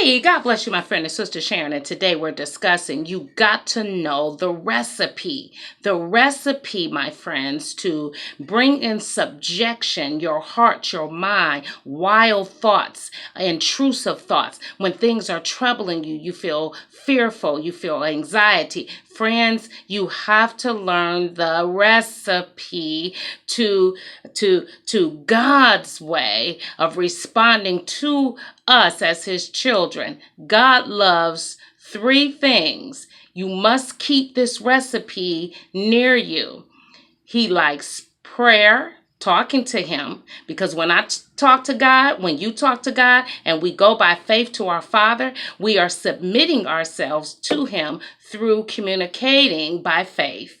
Hey, God bless you, my friend and sister Sharon. And today we're discussing you got to know the recipe. The recipe, my friends, to bring in subjection your heart, your mind, wild thoughts, intrusive thoughts. When things are troubling you, you feel fearful, you feel anxiety. Friends, you have to learn the recipe to God's way of responding to us as his children. God loves three things. You must keep this recipe near you. He likes prayer, talking to him, because when I talk to God, when you talk to God and we go by faith to our Father, we are submitting ourselves to him through communicating by faith.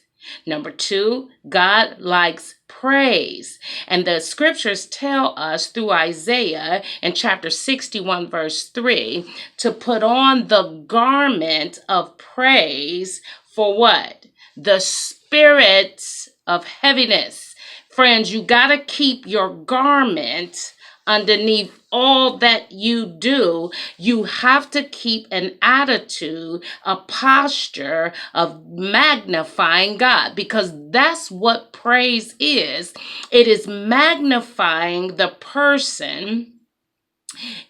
Number two, God likes praise. And the scriptures tell us through Isaiah in chapter 61, verse 3, to put on the garment of praise for what? The spirit of heaviness. Friends, you got to keep your garment underneath all that you do. You have to keep an attitude, a posture of magnifying God, because that's what praise is. It is magnifying the person.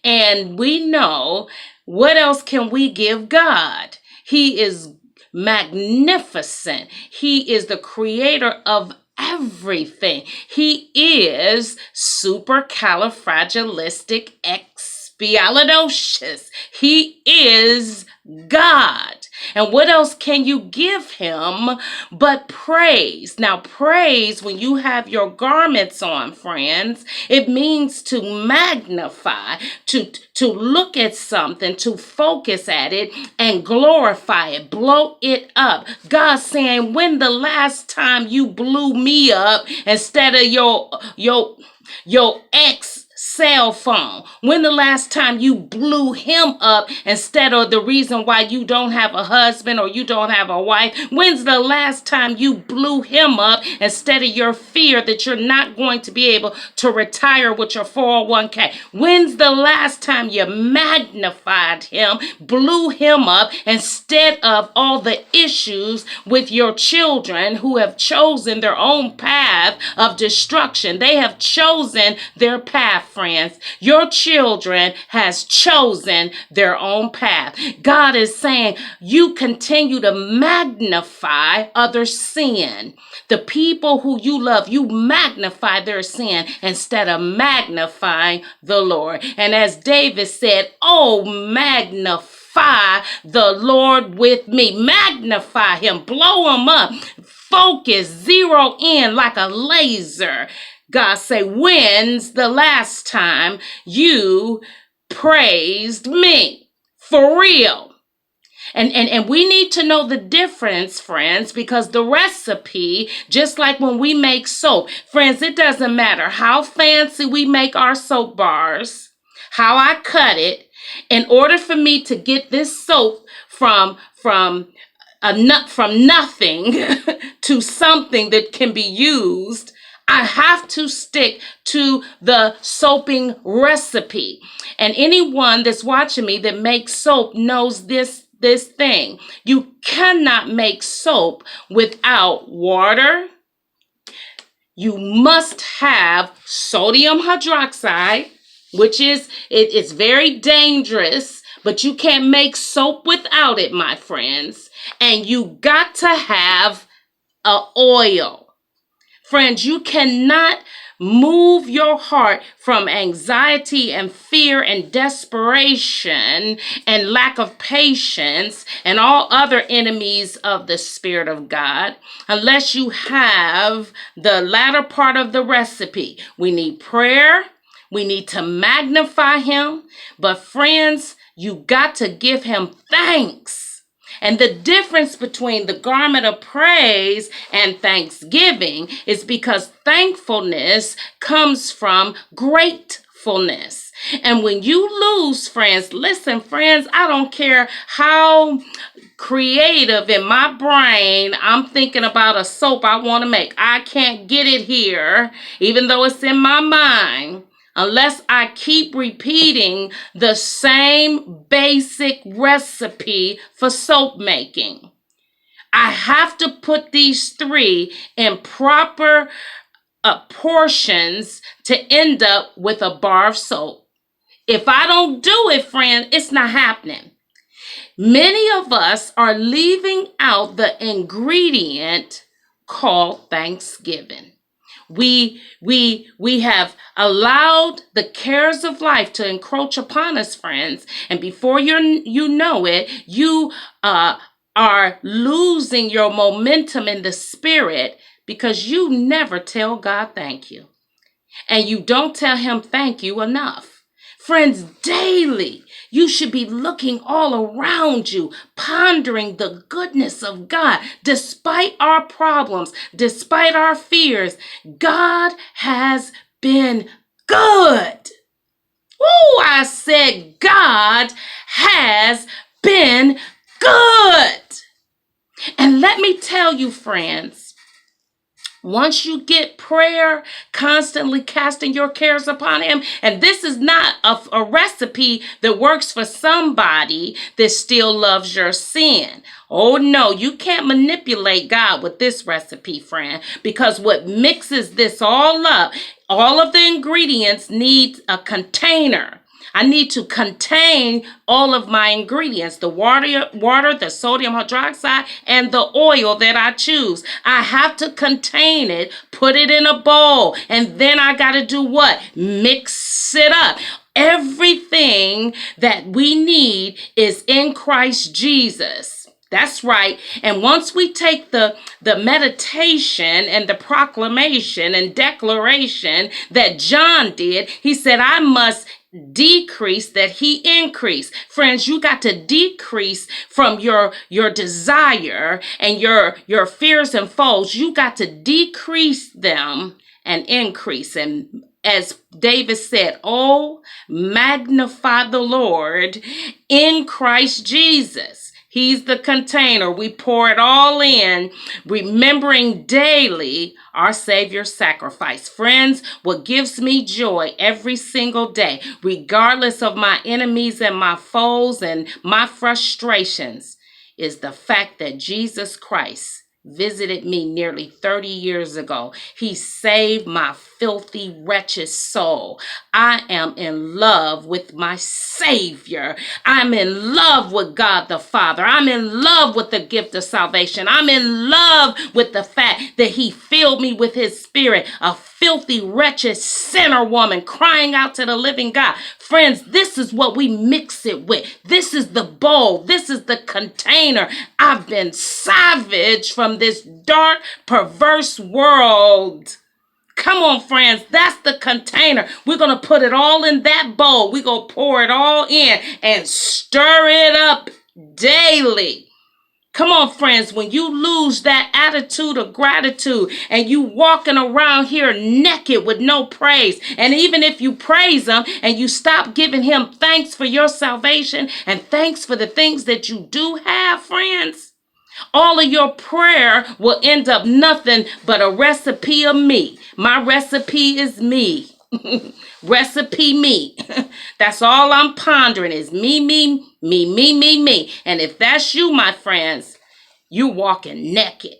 And we know, what else can we give God? He is magnificent. He is the creator of everything. He is supercalifragilisticexpialidocious. He is God. And what else can you give him but praise? Now, praise, when you have your garments on, friends, it means to magnify, to look at something, to focus at it and glorify it, blow it up. God's saying, when the last time you blew me up instead of your ex cell phone? When the last time you blew him up instead of the reason why you don't have a husband or you don't have a wife? When's the last time you blew him up instead of your fear that you're not going to be able to retire with your 401k? When's the last time you magnified him, blew him up, instead of all the issues with your children who have chosen their own path of destruction? They have chosen their path, friends. Your children has chosen their own path. God is saying, you continue to magnify other sin. The people who you love, you magnify their sin instead of magnifying the Lord. And as David said, oh, magnify the Lord with me. Magnify him, blow him up, focus, zero in like a laser. God say, when's the last time you praised me? For real. And we need to know the difference, friends, because the recipe, just like when we make soap, friends, it doesn't matter how fancy we make our soap bars, how I cut it. In order for me to get this soap from nothing to something that can be used, I have to stick to the soaping recipe. And anyone that's watching me that makes soap knows this thing. You cannot make soap without water. You must have sodium hydroxide, which it's very dangerous, but you can't make soap without it, my friends. And you got to have oil. Friends, you cannot move your heart from anxiety and fear and desperation and lack of patience and all other enemies of the Spirit of God unless you have the latter part of the recipe. We need prayer. We need to magnify him. But friends, you got to give him thanks. And the difference between the garment of praise and thanksgiving is because thankfulness comes from gratefulness. And when you lose, friends, listen, friends, I don't care how creative in my brain I'm thinking about a soap I want to make. I can't get it here, even though it's in my mind, unless I keep repeating the same basic recipe for soap making. I have to put these three in proper portions to end up with a bar of soap. If I don't do it, friend, it's not happening. Many of us are leaving out the ingredient called Thanksgiving. We have allowed the cares of life to encroach upon us, friends, and before you know it, you are losing your momentum in the spirit because you never tell God thank you. And you don't tell him thank you enough. Friends, daily, you should be looking all around you, pondering the goodness of God. Despite our problems, despite our fears, God has been good. Oh, I said God has been good. And let me tell you, friends, once you get prayer, constantly casting your cares upon him, and this is not a recipe that works for somebody that still loves your sin. Oh no, you can't manipulate God with this recipe, friend, because what mixes this all up, all of the ingredients need a container. I need to contain all of my ingredients, the water, the sodium hydroxide, and the oil that I choose. I have to contain it, put it in a bowl, and then I got to do what? Mix it up. Everything that we need is in Christ Jesus. That's right. And once we take the meditation and the proclamation and declaration that John did, he said, I must decrease that he increase. Friends, you got to decrease from your desire and your fears and foes. You got to decrease them and increase. And as David said, oh, magnify the Lord in Christ Jesus. He's the container. We pour it all in, remembering daily our Savior's sacrifice. Friends, what gives me joy every single day, regardless of my enemies and my foes and my frustrations, is the fact that Jesus Christ visited me nearly 30 years ago. He saved my filthy, wretched soul. I am in love with my Savior. I'm in love with God the Father. I'm in love with the gift of salvation. I'm in love with the fact that he filled me with his spirit, a filthy, wretched sinner woman crying out to the living God. Friends, this is what we mix it with. This is the bowl. This is the container. I've been savaged from this dark, perverse world. Come on, friends. That's the container. We're going to put it all in that bowl. We're going to pour it all in and stir it up daily. Come on, friends, when you lose that attitude of gratitude and you walking around here naked with no praise, and even if you praise him and you stop giving him thanks for your salvation and thanks for the things that you do have, friends, all of your prayer will end up nothing but a recipe of me. My recipe is me. Recipe me. That's all I'm pondering is me, me, me, me, me, me. And if that's you, my friends, you walking naked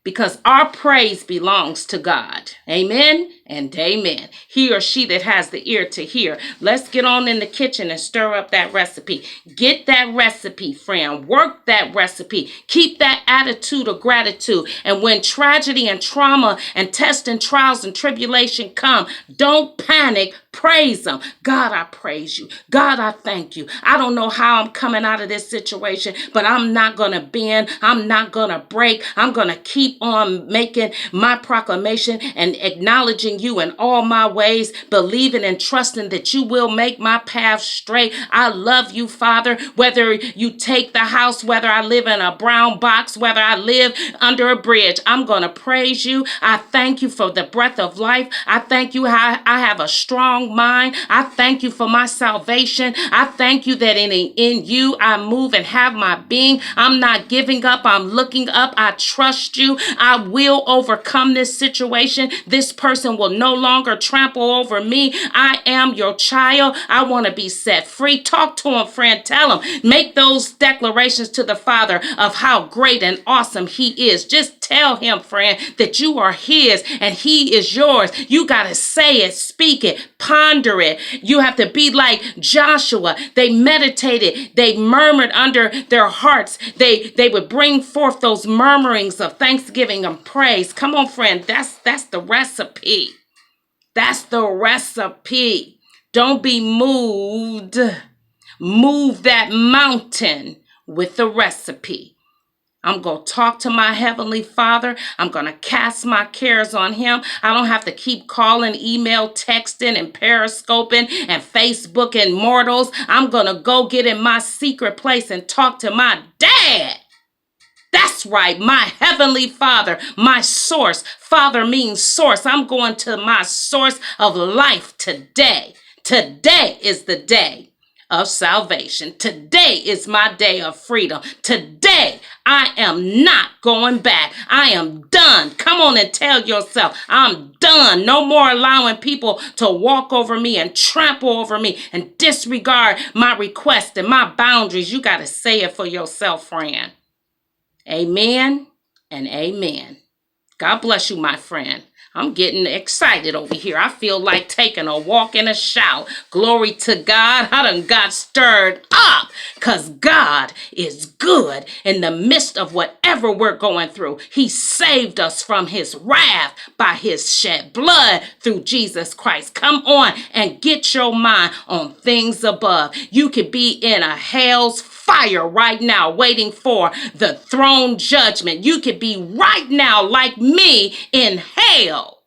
because our praise belongs to God. Amen and amen. He or she that has the ear to hear. Let's get on in the kitchen and stir up that recipe. Get that recipe, friend. Work that recipe. Keep that attitude of gratitude. And when tragedy and trauma and tests and trials and tribulation come, don't panic. Praise him. God, I praise you. God, I thank you. I don't know how I'm coming out of this situation, but I'm not going to bend. I'm not going to break. I'm going to keep on making my proclamation and acknowledging you in all my ways, believing and trusting that you will make my path straight. I love you, Father, whether you take the house, whether I live in a brown box, whether I live under a bridge. I'm going to praise you. I thank you for the breath of life. I thank you how I have a strong mind. I thank you for my salvation. I thank you that in you I move and have my being. I'm not giving up. I'm looking up. I trust you. I will overcome this situation. This person will will no longer trample over me. I am your child. I want to be set free. Talk to him, friend. Tell him. Make those declarations to the Father of how great and awesome he is. Just tell him, friend, that you are his and he is yours. You got to say it, speak it, ponder it. You have to be like Joshua. They meditated. They murmured under their hearts. They would bring forth those murmurings of thanksgiving and praise. Come on, friend. That's the recipe. That's the recipe. Don't be moved. Move that mountain with the recipe. I'm going to talk to my Heavenly Father. I'm going to cast my cares on him. I don't have to keep calling, email, texting, and periscoping and Facebooking mortals. I'm going to go get in my secret place and talk to my dad. That's right, my Heavenly Father, my source. Father means source. I'm going to my source of life today. Today is the day of salvation. Today is my day of freedom. Today, I am not going back. I am done. Come on and tell yourself, I'm done. No more allowing people to walk over me and trample over me and disregard my requests and my boundaries. You got to say it for yourself, friend. Amen and amen. God bless you, my friend. I'm getting excited over here. I feel like taking a walk and a shout. Glory to God. I done got stirred up because God is good in the midst of whatever we're going through. He saved us from his wrath by his shed blood through Jesus Christ. Come on and get your mind on things above. You could be in a hell's fire right now waiting for the throne judgment. You could be right now like me in hell.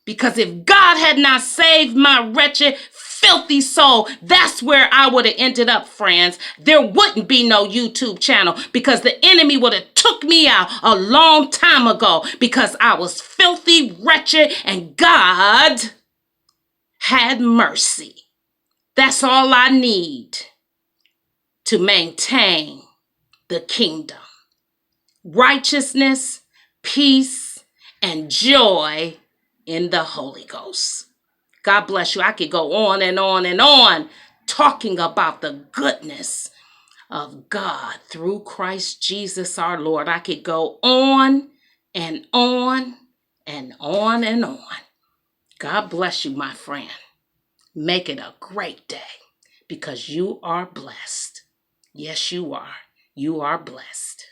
Because if God had not saved my wretched, filthy soul, that's where I would have ended up, friends. There wouldn't be no YouTube channel because the enemy would have took me out a long time ago because I was filthy, wretched, and God had mercy. That's all I need to maintain the kingdom. Righteousness, peace, and joy in the Holy Ghost. God bless you. I could go on and on and on talking about the goodness of God through Christ Jesus our Lord. I could go on and on and on and on. God bless you, my friend. Make it a great day because you are blessed. Yes, you are. You are blessed.